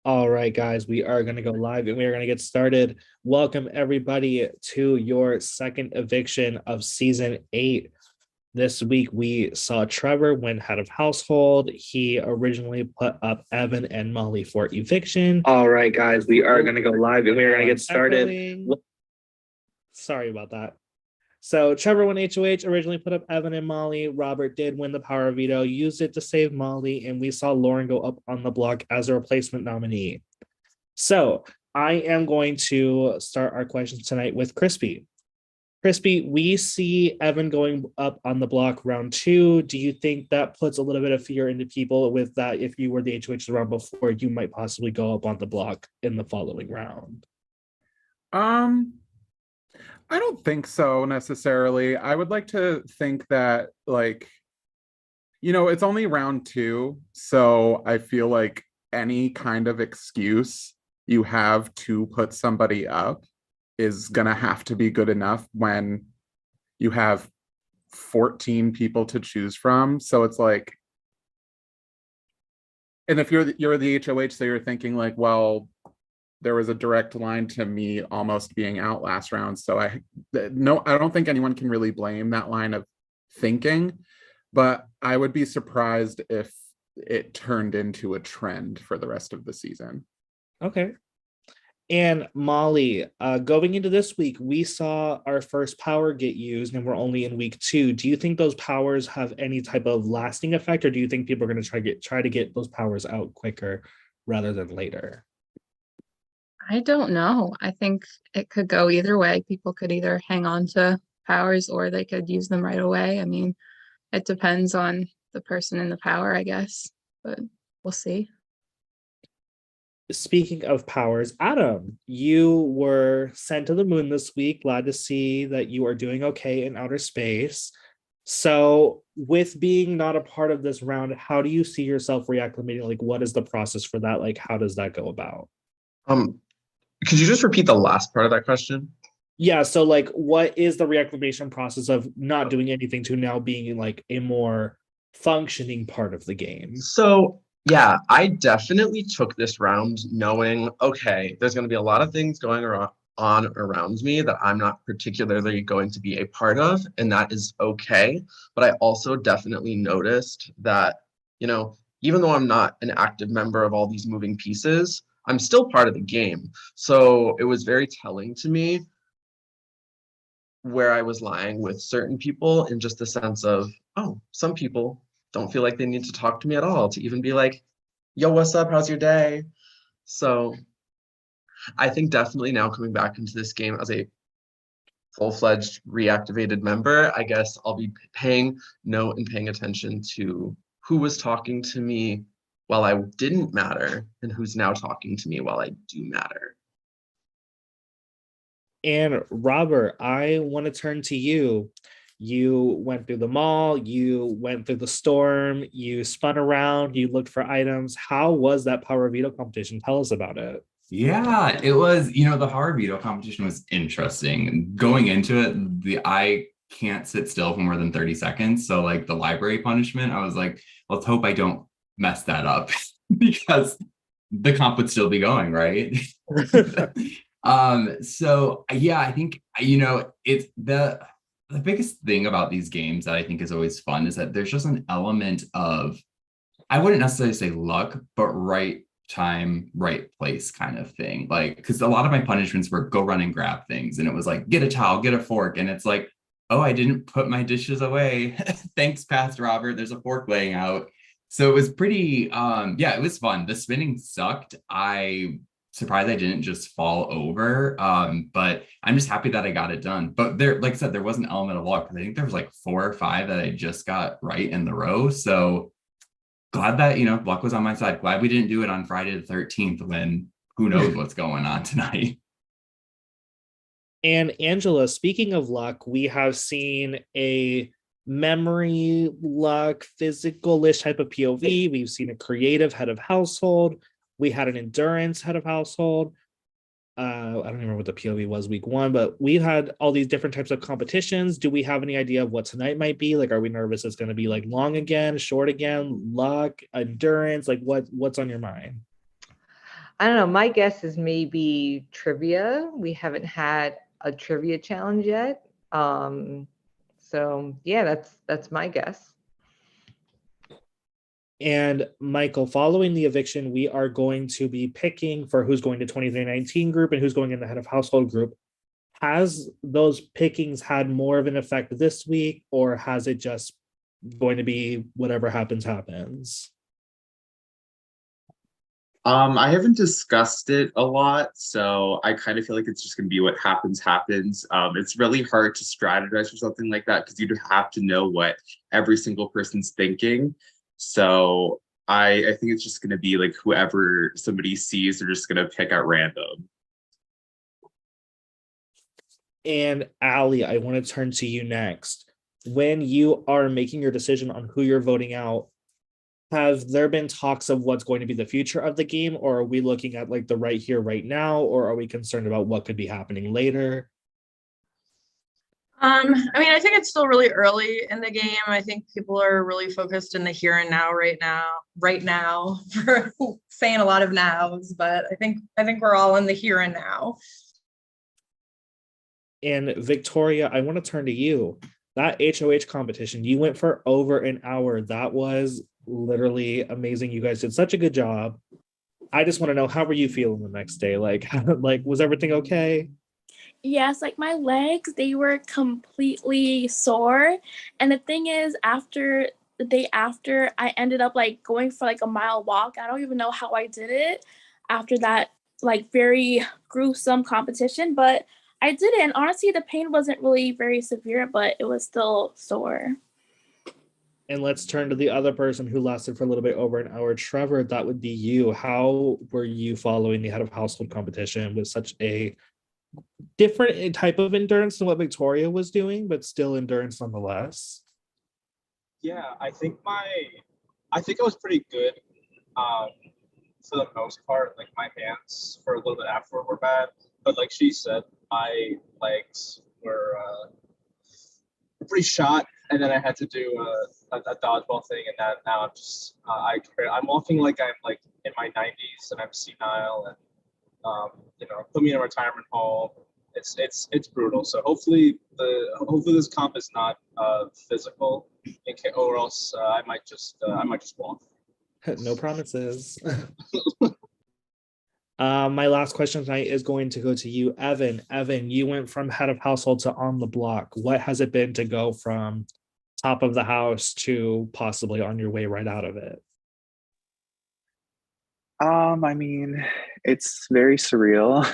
All right, guys, we are going to go live and we are going to get started. Welcome, everybody, to your second eviction of season 8. This week, we saw Trevor win head of household. He originally put up Evan and Molly for eviction. All right, guys, we are going to go live and we are going to get started. Sorry about that. So Trevor won HOH, originally put up Evan and Molly. Robert did win the power veto, used it to save Molly, and we saw Lauren go up on the block as a replacement nominee. So I am going to start our questions tonight with Crispy. Crispy, we see Evan going up on the block round 2. Do you think that puts a little bit of fear into people with that if you were the HOH round before, you might possibly go up on the block in the following round? I don't think so necessarily. I would like to think that, it's only round 2, so I feel like any kind of excuse you have to put somebody up is gonna have to be good enough when you have 14 people to choose from. So it's like, and if you're the HOH, so you're thinking like, well, there was a direct line to me almost being out last round. So I don't think anyone can really blame that line of thinking, but I would be surprised if it turned into a trend for the rest of the season. Okay. And Molly, going into this week, we saw our first power get used, and we're only in week 2. Do you think those powers have any type of lasting effect, or do you think people are going to try to get those powers out quicker rather than later? I don't know. I think it could go either way. People could either hang on to powers or they could use them right away. I mean, it depends on the person in the power, I guess, but we'll see. Speaking of powers, Adam, you were sent to the moon this week. Glad to see that you are doing okay in outer space. So, with being not a part of this round, how do you see yourself reacclimating? Like, what is the process for that? Like, how does that go about? Um, could you just repeat the last part of that question? Yeah, so like what is the reacclimation process of not doing anything to now being like a more functioning part of the game? So, yeah, I definitely took this round knowing, okay, there's going to be a lot of things going on around me that I'm not particularly going to be a part of, and that is okay. But I also definitely noticed that, even though I'm not an active member of all these moving pieces, I'm still part of the game. So it was very telling to me where I was lying with certain people in just the sense of, oh, some people don't feel like they need to talk to me at all to even be like, yo, what's up? How's your day? So I think definitely now coming back into this game as a full-fledged reactivated member, I guess I'll be paying note and paying attention to who was talking to me while I didn't matter and who's now talking to me while I do matter. And Robert, I want to turn to you. You went through the mall, you went through the storm, you spun around, you looked for items. How was that power veto competition? Tell us about it. Yeah, it was, the hard veto competition was interesting. Going into it, I can't sit still for more than 30 seconds. So like the library punishment, I was like, let's hope I don't mess that up because the comp would still be going, right? So yeah, I think it's the biggest thing about these games that I think is always fun is that there's just an element of, I wouldn't necessarily say luck, but right time, right place kind of thing. Like, because a lot of my punishments were go run and grab things, and it was like get a towel, get a fork, and it's like, oh, I didn't put my dishes away. Thanks, past Robert. There's a fork laying out. So it was pretty, yeah, it was fun. The spinning sucked. I surprised I didn't just fall over. But I'm just happy that I got it done. But there, like I said, there was an element of luck because I think there was like 4 or 5 that I just got right in the row. So glad that, luck was on my side. Glad we didn't do it on Friday the 13th when who knows what's going on tonight. And Angela, speaking of luck, we have seen a memory luck, physical-ish type of POV. We've seen a creative head of household. We had an endurance head of household. I don't remember what the POV was week 1, but we've had all these different types of competitions. Do we have any idea of what tonight might be? Like, are we nervous it's going to be like long again, short again, luck, endurance? Like, what's on your mind? I don't know. My guess is maybe trivia. We haven't had a trivia challenge yet. So yeah, that's my guess. And Michael, following the eviction, we are going to be picking for who's going to 2319 group and who's going in the head of household group. Has those pickings had more of an effect this week, or has it just going to be whatever happens, happens? I haven't discussed it a lot, so I kind of feel like it's just gonna be what happens, happens. It's really hard to strategize for something like that because you'd have to know what every single person's thinking. So I think it's just gonna be like whoever somebody sees, they're just gonna pick at random. And Allie, I want to turn to you next. When you are making your decision on who you're voting out, have there been talks of what's going to be the future of the game, or are we looking at like the right here, right now, or are we concerned about what could be happening later? I mean, I think it's still really early in the game. I think people are really focused in the here and now, right now, for saying a lot of nows, but I think we're all in the here and now. And Victoria, I want to turn to you. That HOH competition, you went for over an hour. That was literally amazing. You guys did such a good job. I just want to know, how were you feeling the next day? Like, like, was everything okay? Yes, like my legs, they were completely sore. And the thing is, after the day after, I ended up like going for like a mile walk. I don't even know how I did it after that like very gruesome competition, but I did it. And honestly, the pain wasn't really very severe, but it was still sore. And let's turn to the other person who lasted for a little bit over an hour. Trevor, that would be you. How were you following the head of household competition with such a different type of endurance than what Victoria was doing, but still endurance nonetheless? Yeah, I think it was pretty good. For the most part, like my hands for a little bit afterward were bad, but like she said, my legs were pretty shot, and then I had to do a dodgeball thing, and that now I'm just I'm walking like I'm like in my 90s, and I'm senile, and put me in a retirement home. It's brutal. So hopefully this comp is not physical, or else I might just walk. No promises. My last question tonight is going to go to you, Evan. Evan, you went from head of household to on the block. What has it been to go from top of the house to possibly on your way right out of it? I mean, it's very surreal.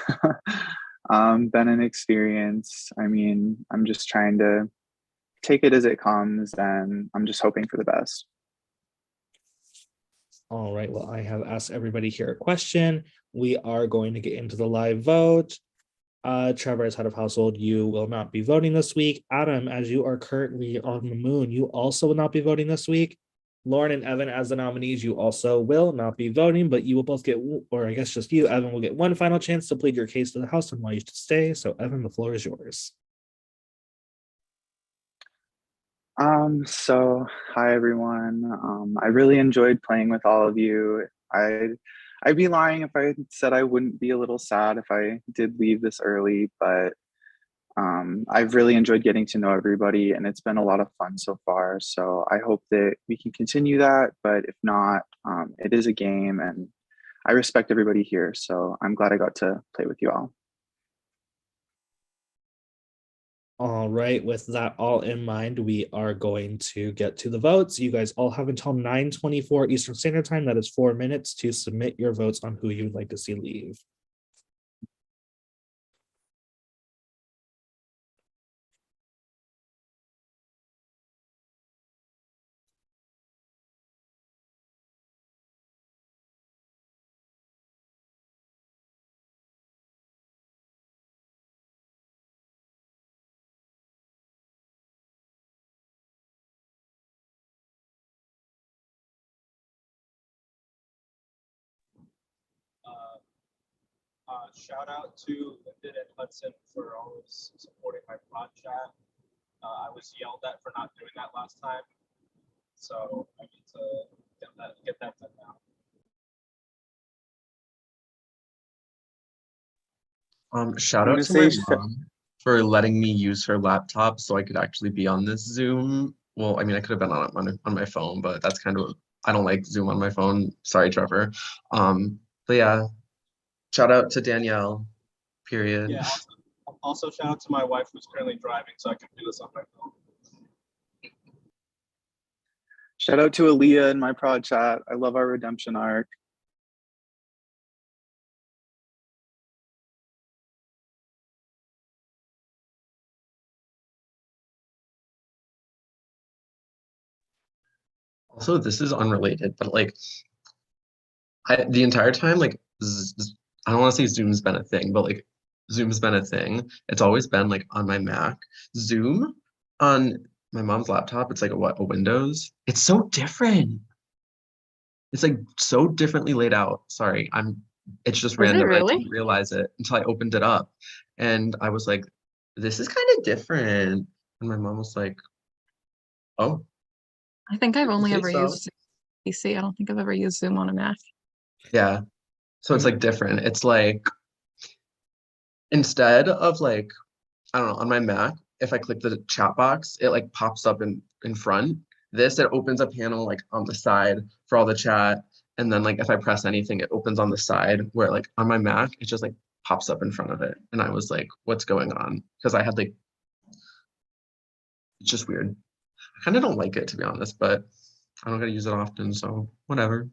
Been an experience. I mean, I'm just trying to take it as it comes, and I'm just hoping for the best. All right. Well, I have asked everybody here a question. We are going to get into the live vote. Trevor, as head of household, you will not be voting this week. Adam, as you are currently on the moon, you also will not be voting this week. Lauren and Evan, as the nominees, you also will not be voting, but you will both get, or I guess just you, Evan, will get one final chance to plead your case to the House and why you should stay. So, Evan, the floor is yours. So hi everyone. I really enjoyed playing with all of you. I'd be lying if I said I wouldn't be a little sad if I did leave this early, but I've really enjoyed getting to know everybody, and it's been a lot of fun so far. So I hope that we can continue that, but if not, it is a game and I respect everybody here. So I'm glad I got to play with you all. All right, with that all in mind, we are going to get to the votes. You guys all have until 9:24 Eastern Standard Time. That is 4 minutes to submit your votes on who you would like to see leave. Shout out to Lyndon and Hudson for always supporting my pod chat. I was yelled at for not doing that last time, so I need to get that done now. Shout I'm out gonna to my say mom for letting me use her laptop so I could actually be on this Zoom. Well, I mean, I could have been on my phone, but that's kind of, I don't like Zoom on my phone. Sorry, Trevor. But yeah, shout out to Danielle, period. Yeah. Also, shout out to my wife who's currently driving, so I can do this on my phone. shout out to Aaliyah in my prod chat. I love our redemption arc. Also, this is unrelated, but like, the entire time, like, I don't want to say Zoom's been a thing, but like, Zoom's been a thing. It's always been like on my Mac. Zoom on my mom's laptop, it's like a Windows. It's so different. It's like so differently laid out. Sorry, it's just Is it random. I really? didn't realize it until I opened it up. And I was like, this is kind of different. And my mom was like, oh, I think I've you only say ever so. used PC. I don't think I've ever used Zoom on a Mac. Yeah. So it's like different. It's like instead of like, I don't know, on my Mac, if I click the chat box, it like pops up in front. This, it opens a panel like on the side for all the chat. And then like if I press anything, it opens on the side where like on my Mac, it just like pops up in front of it. And I was like, what's going on? Because I had like, it's just weird. I kind of don't like it to be honest, but I don't gotta use it often, so whatever.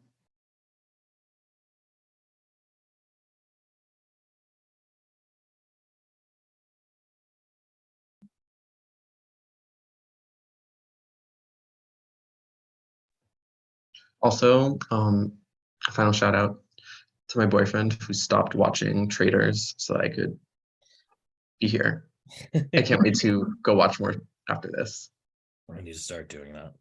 Also, a final shout out to my boyfriend who stopped watching Traders so that I could be here. I can't wait to go watch more after this. I need to start doing that.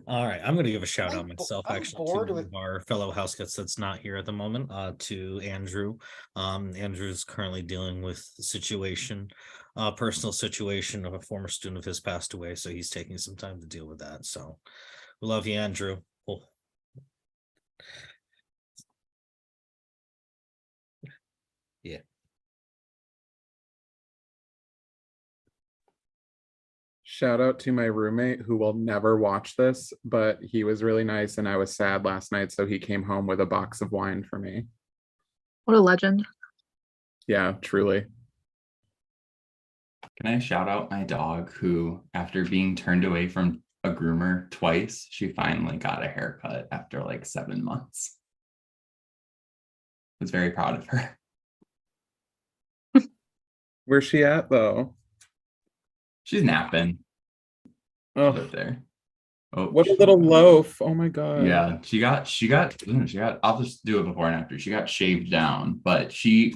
All right, I'm going to give a shout out myself, I'm actually, to bored one with- of our fellow house guests that's not here at the moment, to Andrew. Andrew's currently dealing with the situation, personal situation of a former student of his passed away, so he's taking some time to deal with that. So we love you, Andrew. Cool. Yeah. Shout out to my roommate who will never watch this, but he was really nice and I was sad last night, so he came home with a box of wine for me. What a legend. Yeah, truly. Can I shout out my dog who, after being turned away from a groomer twice, she finally got a haircut after like 7 months. I was very proud of her. Where's she at though? She's napping. Oh, Up there. Oh, what a little loaf. Oh my god. yeah, she got, I'll just do it before and after. She got shaved down, but she's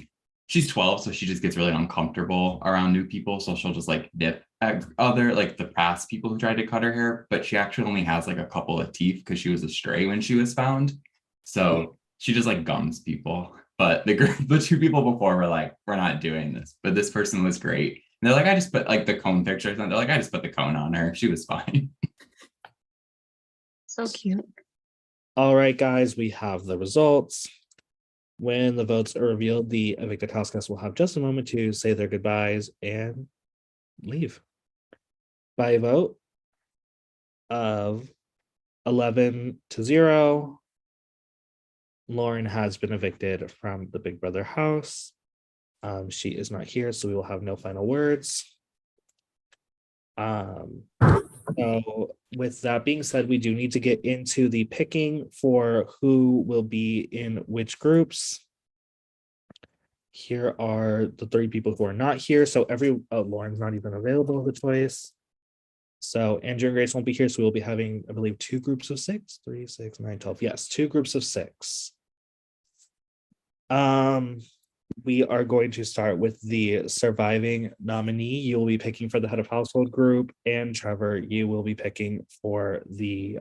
12, so she just gets really uncomfortable around new people. So she'll just like nip at other, like the past people who tried to cut her hair, but she actually only has like a couple of teeth because she was a stray when she was found. So she just like gums people. But the two people before were like, we're not doing this. But this person was great. And they're like, I just put like the cone pictures, and they're like, I just put the cone on her. She was fine. So cute. All right, guys, we have the results. When the votes are revealed, the evicted house guests will have just a moment to say their goodbyes and leave. By a vote of 11-0, Lauren has been evicted from the Big Brother house. She is not here, so we will have no final words. So with that being said, we do need to get into the picking for who will be in which groups. Here are the 3 people who are not here. So Lauren's not even available as a choice. So Andrew and Grace won't be here. So we'll be having, I believe, 2 groups of 6, 3, 6, 9, 12. Yes, 2 groups of 6. We are going to start with the surviving nominee. You will be picking for the head of household group, and Trevor, you will be picking for the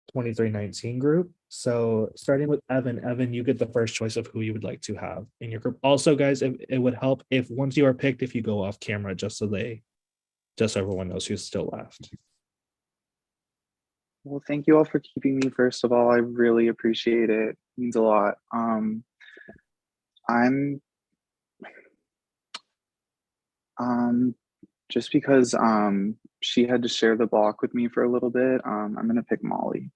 2319 group. So starting with Evan, you get the first choice of who you would like to have in your group. Also, guys, it would help if once you are picked, if you go off camera, just so everyone knows who's still left. Well, thank you all for keeping me. First of all, I really appreciate it. It means a lot. I'm Just because she had to share the block with me for a little bit, I'm gonna pick Molly.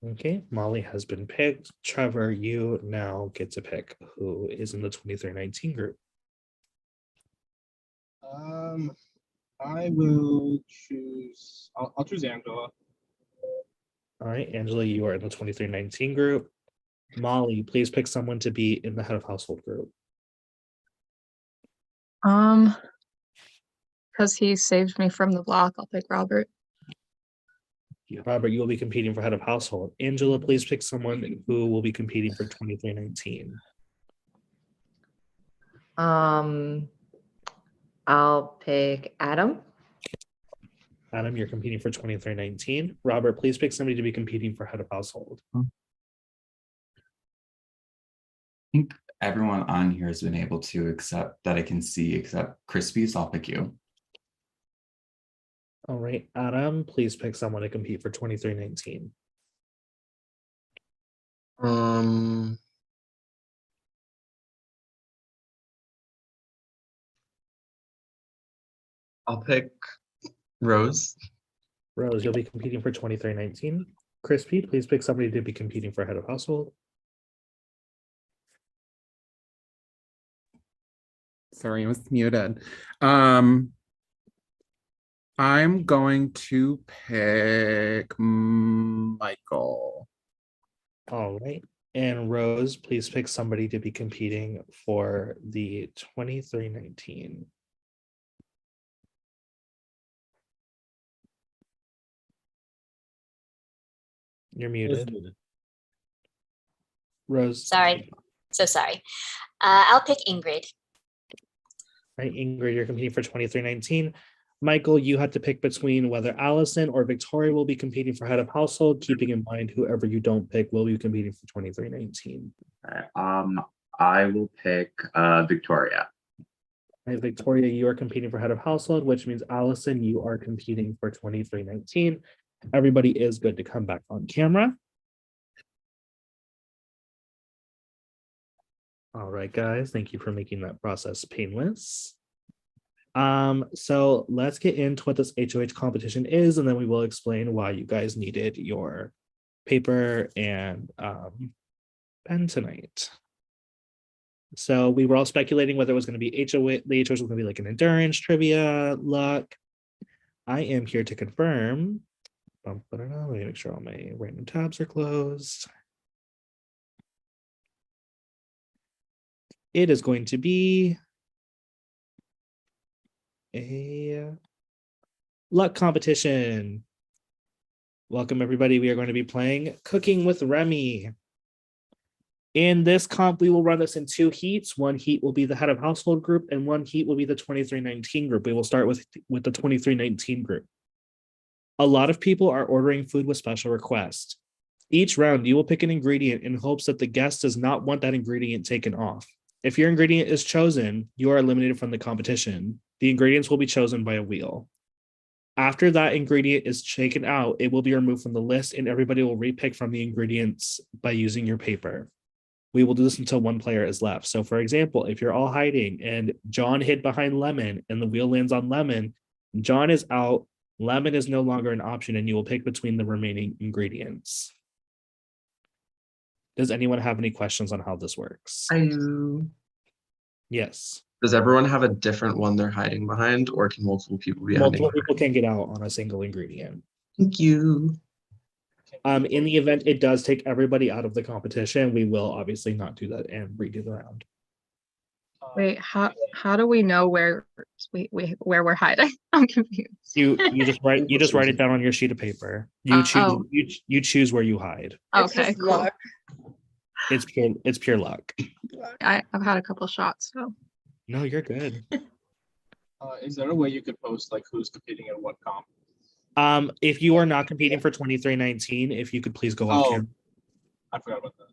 Okay, Molly has been picked. Trevor, you now get to pick who is in the 2319 group. I will choose. I'll choose Angela. All right, Angela, you are in the 2319 group. Molly, please pick someone to be in the head of household group. Because he saved me from the block, I'll pick Robert. Robert, you will be competing for head of household. Angela, please pick someone who will be competing for 2319. I'll pick Adam. Adam, you're competing for 2319. Robert, please pick somebody to be competing for head of household. I think everyone on here has been able to accept that I can see except Crispy, so I'll pick you. All right, Adam, please pick someone to compete for 2319. I'll pick Rose. Rose, you'll be competing for 2319. Crispy, please pick somebody to be competing for head of household. Sorry, I was muted. I'm going to pick Michael. All right. And Rose, please pick somebody to be competing for the 2319. You're muted. Rose. Sorry. So sorry. I'll pick Ingrid. Right, Ingrid, you're competing for 2319. Michael, you had to pick between whether Allison or Victoria will be competing for head of household, keeping in mind whoever you don't pick will be competing for 2319. I will pick Victoria. Right, Victoria, you are competing for head of household, which means Allison, you are competing for 2319. Everybody is good to come back on camera. All right, guys, thank you for making that process painless. So let's get into what this HOH competition is, and then we will explain why you guys needed your paper and pen tonight. So we were all speculating whether it was going to be HOH, the HOH was going to be like an endurance, trivia, luck. I am here to confirm. Let me make sure all my random tabs are closed. It is going to be a luck competition. Welcome, everybody. We are going to be playing Cooking with Remy. In this comp, we will run this in 2 heats. One heat will be the head of household group, and one heat will be the 2319 group. We will start with the 2319 group. A lot of people are ordering food with special requests. Each round, you will pick an ingredient in hopes that the guest does not want that ingredient taken off. If your ingredient is chosen, you are eliminated from the competition. The ingredients will be chosen by a wheel. After that ingredient is taken out, it will be removed from the list, and everybody will repick from the ingredients by using your paper. We will do this until one player is left. So for example, if you're all hiding and John hid behind lemon and the wheel lands on lemon, John is out, lemon is no longer an option, and you will pick between the remaining ingredients. Does anyone have any questions on how this works? I do. Yes. Does everyone have a different one they're hiding behind, or can multiple people be hiding Multiple behind? people can get out on a single ingredient. Thank you. In the event it does take everybody out of the competition, we will obviously not do that and redo the round. Wait, how do we know where we're hiding? I'm confused. You just write it down on your sheet of paper. You choose Oh. you choose where you hide. Okay, cool. Luck. It's pure luck. I've had a couple shots, so No, you're good. Is there a way you could post like who's competing in what comp? If you are not competing for 2319, if you could please go off camera. I forgot about that.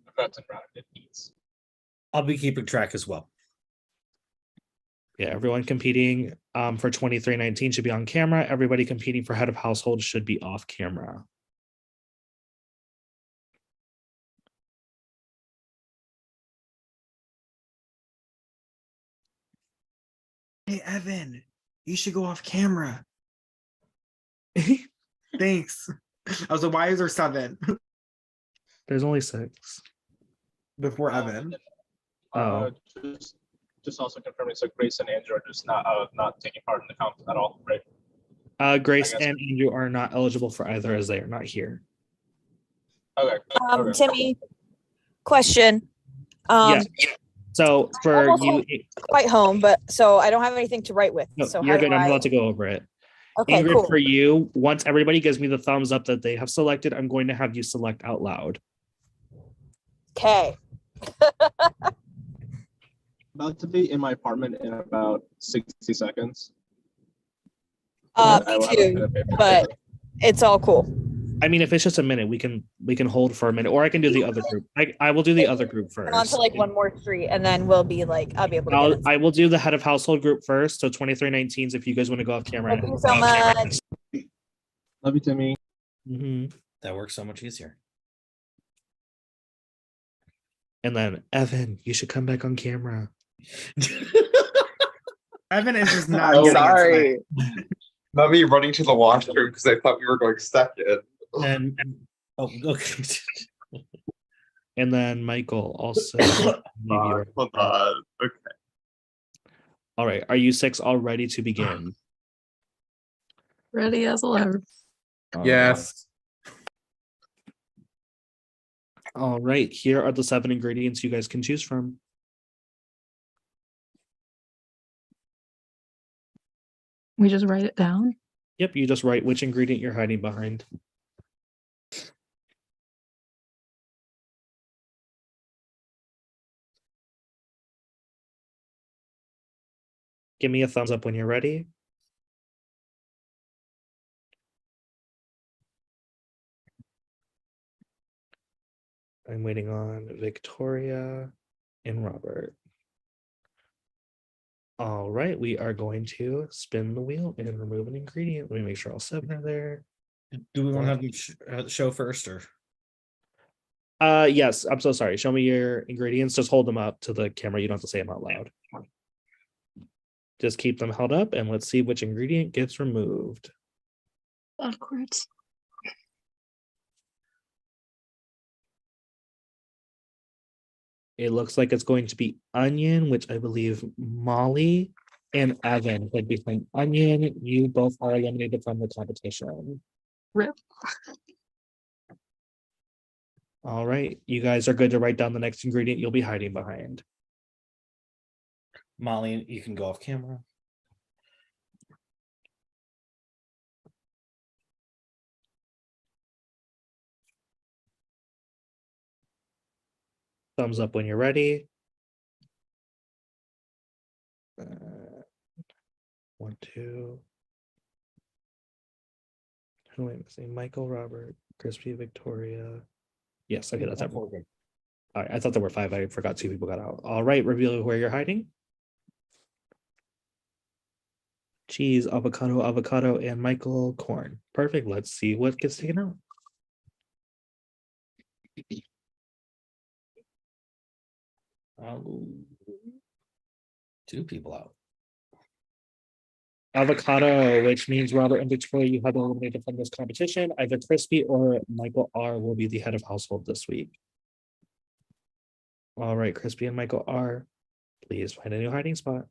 I forgot to round it needs. I'll be keeping track as well. Yeah, everyone competing for 2319 should be on camera. Everybody competing for head of household should be off camera. Hey, Evan, you should go off camera. Thanks. I was like, why is there 7 There's only 6. before Evan? Oh. Just also confirming, so Grace and Andrew are just not taking part in the count at all, right? Grace I guess. and Andrew are not eligible for either as they are not here. Okay. Okay. Timmy, question. Yeah. So for almost you, quite home, but so I don't have anything to write with. no, So you're how do good. I'm I? about to go over it. Okay, Ingrid, cool. for you, once everybody gives me the thumbs up that they have selected, I'm going to have you select out loud. Okay. About to be in my apartment in about 60 seconds. Me I will have a too, pen and paper. but it's all cool. I mean, if it's just a minute, we can hold for a minute, or I can do the other group. I will do the other group Turn on first. to like one more street, and then we'll be like, I'll be able to get it. I will do the head of household group first. So 2319s, if you guys want to go off camera. Thank you so much. Love you, Timmy. That works so much easier. And then Evan, you should come back on camera. Evan is just not I'm getting sorry. Not me running to the washroom because I thought we were going second. And oh, okay. And then Michael also. Hold on. Okay. All right. Are you 6 all ready to begin? Ready as I'll ever. Yes. All right. Here are the 7 ingredients you guys can choose from. We just write it down. Yep. You just write which ingredient you're hiding behind. Give me a thumbs up when you're ready. I'm waiting on Victoria and Robert. All right, we are going to spin the wheel and remove an ingredient. Let me make sure all 7 are there. Do we want to have them show first or? Yes, I'm so sorry. Show me your ingredients. Just hold them up to the camera. You don't have to say them out loud. Just keep them held up and let's see which ingredient gets removed. Backwards. It looks like it's going to be onion, which I believe Molly and Evan would be saying onion. You both are eliminated from the competition. Rip. All right, you guys are good to write down the next ingredient you'll be hiding behind. Molly, you can go off camera. Thumbs up when you're ready. 1, 2. Who am I missing? Michael, Robert, Crispy, Victoria. Yes, okay, that's everyone. All right, I thought there were 5. I forgot 2 people got out. All right, reveal where you're hiding. Cheese, avocado, and Michael corn. Perfect. Let's see what gets taken out. Two people out. Avocado, which means Robert and Victoria, you have been eliminated from this competition. Either Crispy or Michael R will be the head of household this week. All right, Crispy and Michael R, please find a new hiding spot.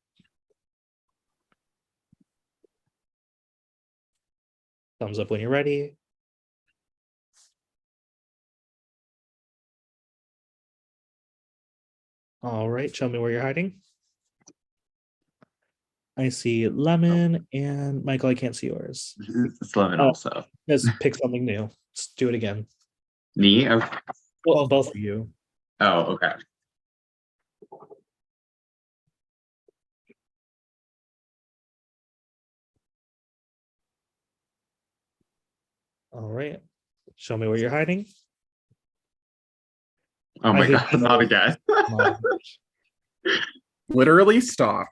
Thumbs up when you're ready. All right, show me where you're hiding. I see lemon and Michael, I can't see yours. It's lemon also. Let's pick something new. Let's do it again. Me? Okay. Well, both of you. Oh, okay. All right. Show me where you're hiding. Oh my God, not again. Literally stop.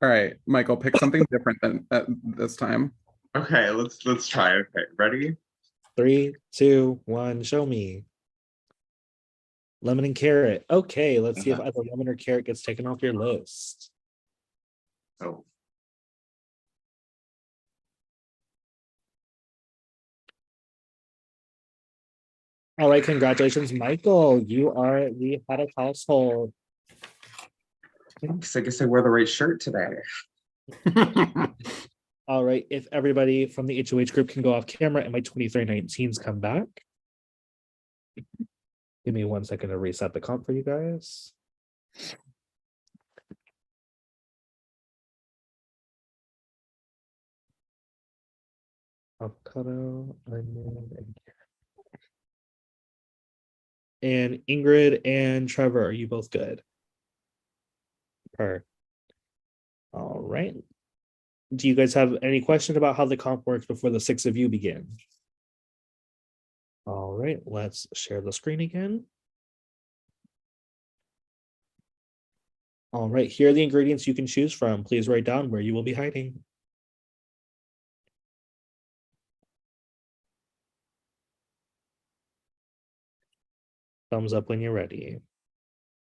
All right, Michael, pick something different than this time. Okay, let's try. Okay, ready? 3, 2, 1, show me. Lemon and carrot. Okay, let's see if either lemon or carrot gets taken off your list. Oh, All right, congratulations, Michael. You are the head of household. thanks. I guess I wore the right shirt today. All right, if everybody from the HOH group can go off camera and my 2319s come back. Give me 1 second to reset the comp for you guys. Avocado, onion, and Ingrid and Trevor, are you both good? All right. Do you guys have any question about how the comp works before the 6 of you begin? All right, let's share the screen again. All right, here are the ingredients you can choose from. Please write down where you will be hiding. Thumbs up when you're ready.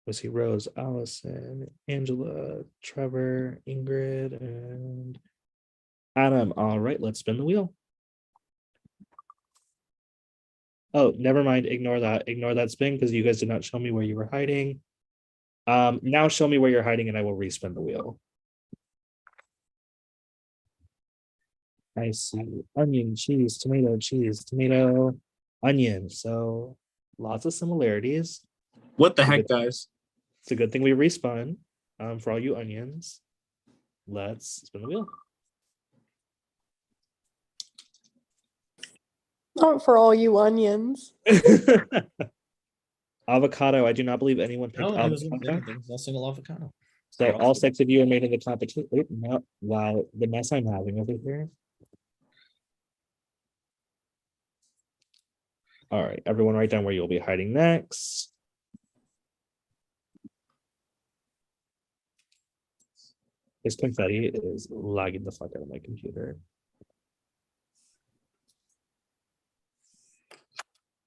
We see Rose, Allison, Angela, Trevor, Ingrid, and Adam. All right, let's spin the wheel. Oh, never mind. Ignore that. Ignore that spin because you guys did not show me where you were hiding. Now show me where you're hiding and I will respin the wheel. I see onion, cheese, tomato, onion. So lots of similarities. What the heck, guys? It's a good thing we respawn for all you onions. Let's spin the wheel. Not for all you onions. Avocado. I do not believe anyone picked No, it was avocado. no single avocado. So all 6 of you are made in the competition. No, wow, the mess I'm having over here. All right, everyone write down where you'll be hiding next. This confetti is lagging the fuck out of my computer.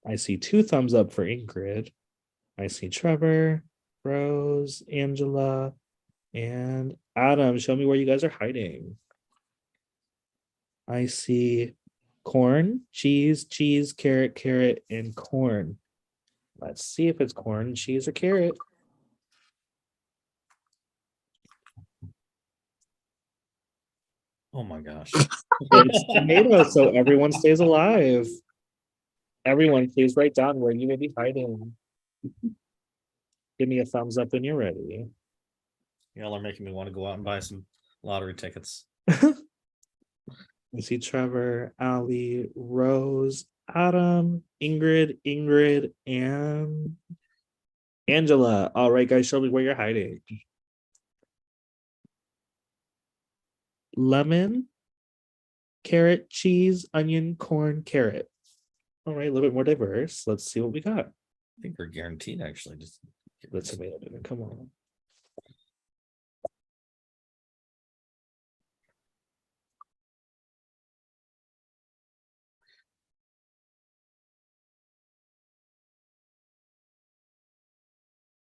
I see 2 thumbs up for Ingrid. I see Trevor, Rose, Angela, and Adam. Show me where you guys are hiding. I see corn, cheese, carrot, and corn. Let's see if it's corn, cheese, or carrot. Oh my gosh. It's tomato, so everyone stays alive. Everyone, please write down where you may be hiding. Give me a thumbs up when you're ready. Y'all are making me want to go out and buy some lottery tickets. I see Trevor, Ali, Rose, Adam, Ingrid, and Angela. All right, guys, show me where you're hiding. Lemon, carrot, cheese, onion, corn, carrot. All right, a little bit more diverse. Let's see what we got. I think we're guaranteed actually. Just the tomato. Come on.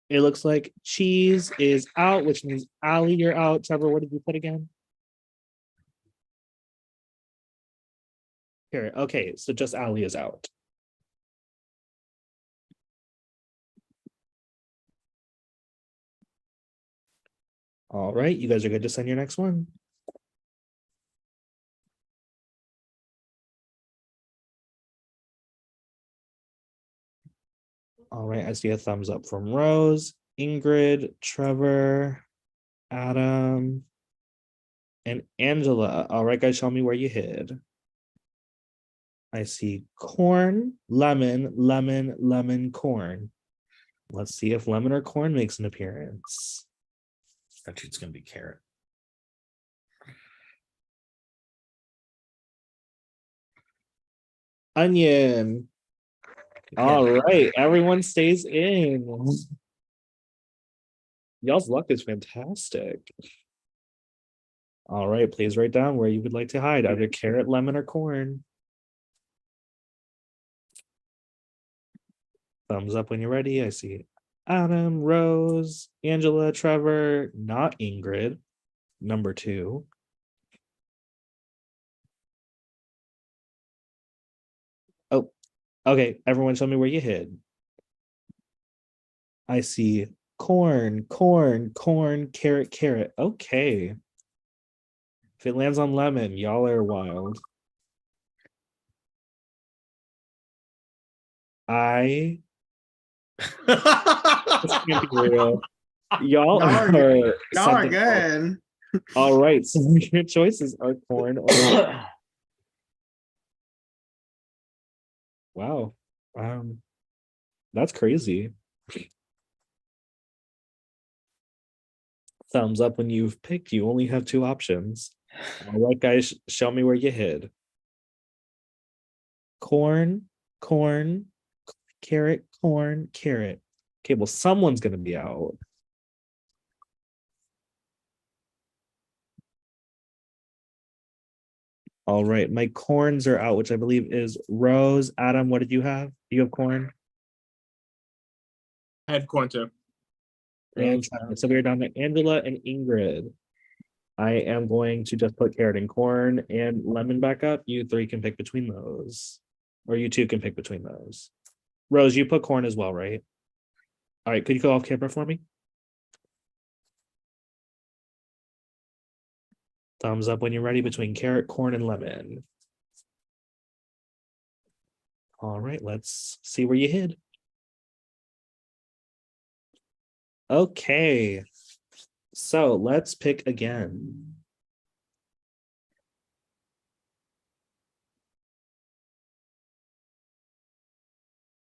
It looks like cheese is out, which means Ali, you're out. Trevor, what did you put again? Here, okay, so just Ali is out. All right, you guys are good to send your next one. All right, I see a thumbs up from Rose, Ingrid, Trevor, Adam, and Angela. All right, guys, show me where you hid. I see corn, lemon, corn. Let's see if lemon or corn makes an appearance. Actually, it's going to be carrot. Onion. All right, everyone stays in. Y'all's luck is fantastic. All right, please write down where you would like to hide, either carrot, lemon, or corn. Thumbs up when you're ready. I see Adam, Rose, Angela, Trevor, not Ingrid, number 2. Oh, okay. Everyone show me where you hid. I see corn, corn, corn, carrot, carrot. Okay. If it lands on lemon, y'all are wild. This can't be real. Y'all are Y'all are something good. All right, so your choices are corn or wow. That's crazy. Thumbs up when you've picked. You only have 2 options. All right, guys, show me where you hid. Corn, corn, carrot, corn, carrot. Okay, well, someone's gonna be out. All right, my corns are out, which I believe is Rose. Adam, what did you have? Do you have corn? I had corn too. And so we're down to Angela and Ingrid. I am going to just put carrot and corn and lemon back up. You 3 can pick between those. Or you 2 can pick between those. Rose, you put corn as well, right? All right, could you go off camera for me? Thumbs up when you're ready between carrot, corn, and lemon. All right, let's see where you hid. Okay, so let's pick again.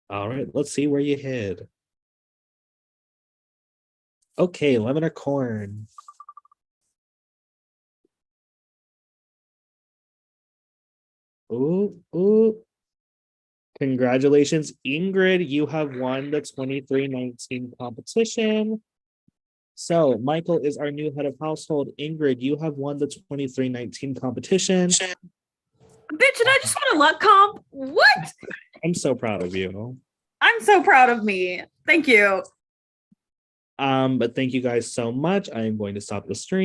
All right, let's see where you hid. Okay, lemon or corn. Ooh, ooh. Congratulations, Ingrid. You have won the 23-19 competition. So Michael is our new head of household. Ingrid, you have won the 23-19 competition. Bitch, and I just want a luck comp. What? I'm so proud of you. I'm so proud of me. Thank you. But thank you guys so much. I am going to stop the stream.